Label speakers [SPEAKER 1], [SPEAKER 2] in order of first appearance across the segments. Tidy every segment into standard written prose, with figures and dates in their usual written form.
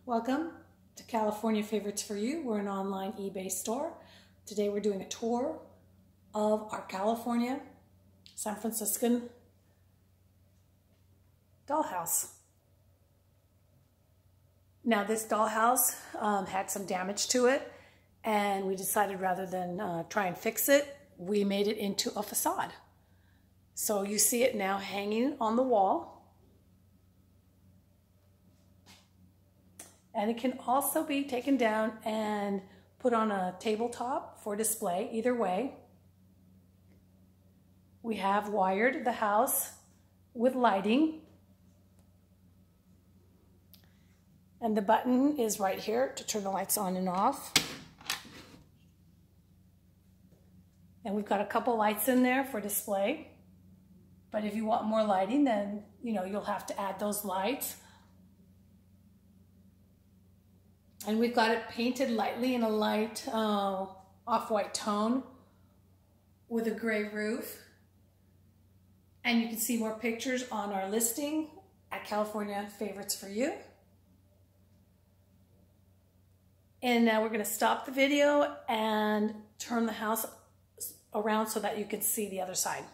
[SPEAKER 1] Welcome to California Favorites for You. We're an online eBay store. Today we're doing a tour of our California, San Franciscan dollhouse. Now this dollhouse had some damage to it, and we decided rather than try and fix it, we made it into a facade. So you see it now hanging on the wall. And it can also be taken down and put on a tabletop for display, either way. We have wired the house with lighting. And the button is right here to turn the lights on and off. And we've got a couple lights in there for display. But if you want more lighting, then you'll have to add those lights. And we've got it painted lightly in a light off-white tone with a gray roof. And you can see more pictures on our listing at California Favorites for You. And now we're going to stop the video and turn the house around so that you can see the other side.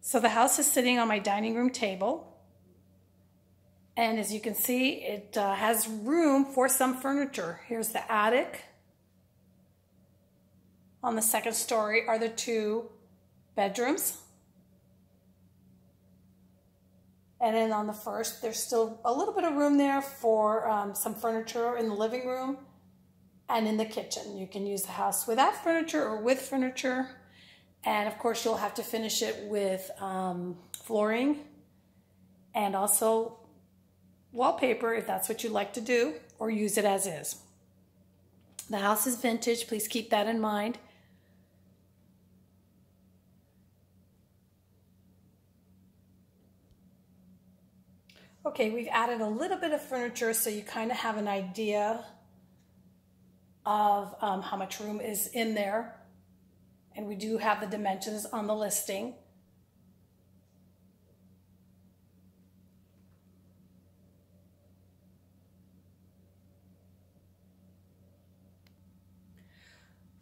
[SPEAKER 1] So the house is sitting on my dining room table. And as you can see, it has room for some furniture. Here's the attic. On the second story are the two bedrooms. And then on the first, there's still a little bit of room there for some furniture in the living room and in the kitchen. You can use the house without furniture or with furniture. And of course, you'll have to finish it with flooring and also wallpaper if that's what you like to do, or use it as is. The house is vintage, please keep that in mind. Okay, we've added a little bit of furniture so you kind of have an idea of how much room is in there. And we do have the dimensions on the listing.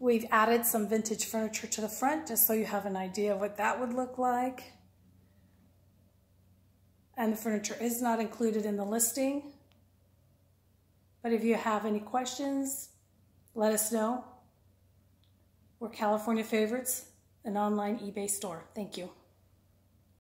[SPEAKER 1] We've added some vintage furniture to the front just so you have an idea of what that would look like. And the furniture is not included in the listing. But if you have any questions, let us know. We're California Favorites, an online eBay store. Thank you.